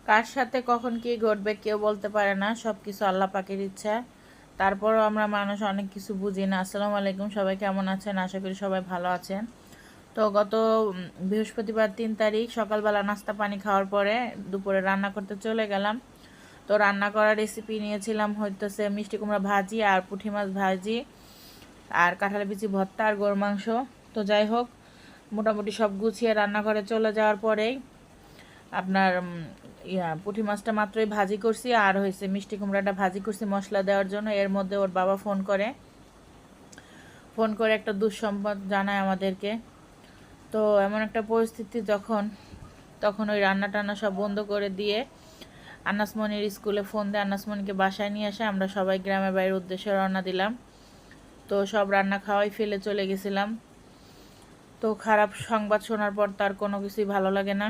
কার সাথে কখন কি ঘটবে কেউ বলতে পারে না, সব কিছু আল্লাহ পাকের ইচ্ছা। তারপরও আমরা মানুষ অনেক কিছু বুঝি না। আসসালামু আলাইকুম, সবাই কেমন আছেন? আশা করি সবাই ভালো আছেন। তো গত বৃহস্পতিবার 3 তারিখ সকালবেলা নাস্তা পানি খাওয়ার পরে দুপুরে রান্না করতে চলে গেলাম। তো রান্না করার রেসিপি নিয়েছিলাম হইতেছে মিষ্টি কুমড়া ভাজি আর পুঁটি মাছ ভাজি আর কাঁঠাল বিচি ভর্তা আর গরুর মাংস। তো যাই হোক, মোটামুটি সব গুছিয়ে রান্নাঘরে চলে যাওয়ার পরেই আপনার পুঁটি মাছটা মাত্রই ভাজি করছি, আর হয়েছে মিষ্টি কুমড়াটা ভাজি করছি মশলা দেওয়ার জন্য। এর মধ্যে ওর বাবা ফোন করে একটা দুঃসংবাদ জানায় আমাদেরকে। তো এমন একটা পরিস্থিতি তখন ওই রান্না টান্না সব বন্ধ করে দিয়ে আনাসমনির স্কুলে ফোন দিয়ে আনাসমনিকে বাসায় নিয়ে আসে। আমরা সবাই গ্রামের বাড়ির উদ্দেশ্যে রওনা দিলাম। তো সব রান্না খাওয়াই ফেলে চলে গেছিলাম। তো খারাপ সংবাদ শোনার পর তার কোনো কিছুই ভালো লাগে না।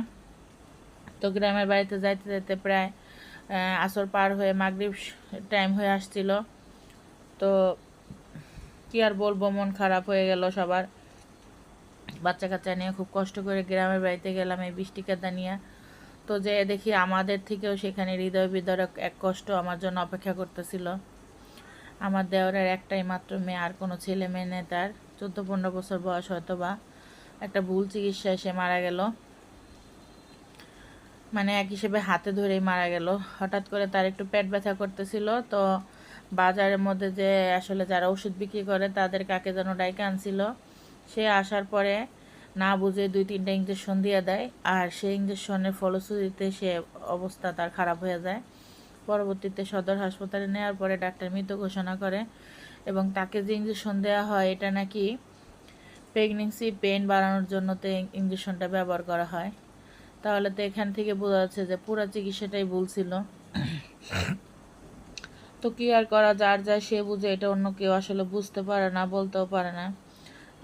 তো গ্রামের বাড়িতে যাইতে যাইতে প্রায় আসর পার হয়ে মাগরিব টাইম হয়ে আসছিল। তো কি আর বলবো, মন খারাপ হয়ে গেল সবার। বাচ্চা কাচ্চা নিয়ে খুব কষ্ট করে গ্রামের বাড়িতে গেলাম এই বৃষ্টি কাদা নিয়ে। তো যে দেখি আমাদের থেকেও সেখানে হৃদয় বিদারক এক কষ্ট আমার জন্য অপেক্ষা করতেছিল। আমার দেওরের একটাই মাত্র মেয়ে, আর কোনো ছেলে মেয়ে নেই তার। 14-15 বছর বয়স হয়তো বা। একটা ভুল চিকিৎসায় সে মারা গেল, মানে এক হিসেবে হাতে ধরেই মারা গেল। হঠাৎ করে তার একটু পেট ব্যথা করতেছিল। তো বাজারের মধ্যে যে আসলে যারা ওষুধ বিক্রি করে তাদের কাকে যেন ডাইকে আনছিল। সে আসার পরে না বুঝে 2-3টা ইঞ্জেকশন দিয়ে দেয়, আর সেই ইঞ্জেকশনের ফলশ্রুতিতে সে অবস্থা তার খারাপ হয়ে যায়। পরবর্তীতে সদর হাসপাতালে নেওয়ার পরে ডাক্তার মৃত ঘোষণা করে, এবং তাকে যে ইঞ্জেকশন দেওয়া হয় এটা নাকি প্রেগনেন্সি পেইন বাড়ানোর জন্য তো ইঞ্জেকশনটা ব্যবহার করা হয়। তাহলে তো এখান থেকে বোঝা যাচ্ছে যে পুরো চিকিৎসাটাই ভুল ছিল। তো কি আর করা, যার যায় সে বুঝে, এটা অন্য কেউ আসলে বুঝতে পারে না, বলতেও পারে না।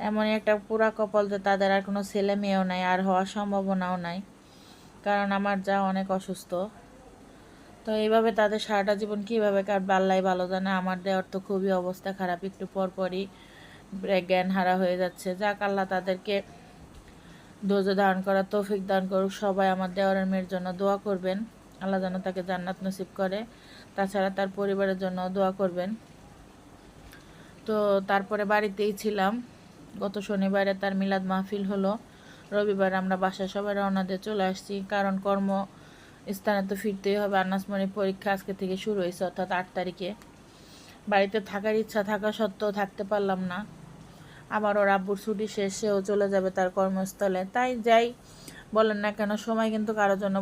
এমনই একটা পুরা কপাল যে তাদের আর কোনো ছেলে মেয়েও নাই, আর হওয়ার সম্ভাবনাও নাই, কারণ আমার যা অনেক অসুস্থ। তো এইভাবে তাদের সারাটা জীবন কীভাবে কাটবে আল্লাহ ভালো জানে। আমার দেওয়ার তো খুবই অবস্থা খারাপ, একটু পরপরই জ্ঞান হারা হয়ে যাচ্ছে। যাক, আল্লাহ তাদেরকে ধৈর্য ধারণ করার তৌফিক দান করুক। সবাই আমার দেওয়ারের মেয়ের জন্য দোয়া করবেন, আল্লাহ যেন তাকে জান্নাত নসিব করে। তাছাড়া তার পরিবারের জন্য দোয়া করবেন। তো তারপরে বাড়িতেই ছিলাম। গত শনিবারে তার মিলাদ মাহফিল হলো। রবিবার আমরা বাসায় সবাই রওনা দিয়ে চলে আসছি, কারণ স্থানে তো ফিরতেই হবে। আনাসমনির পরীক্ষা আজকে থেকে শুরু হয়েছে, অর্থাৎ 8 তারিখে। বাড়িতে থাকার ইচ্ছা থাকা সত্ত্বেও থাকতে পারলাম না। আবার ওর আব্বুর ছুটি শেষেও চলে যাবে তার কর্মস্থলে। তাই যাই বলেন না কেন, সময় কিন্তু কারোর জন্য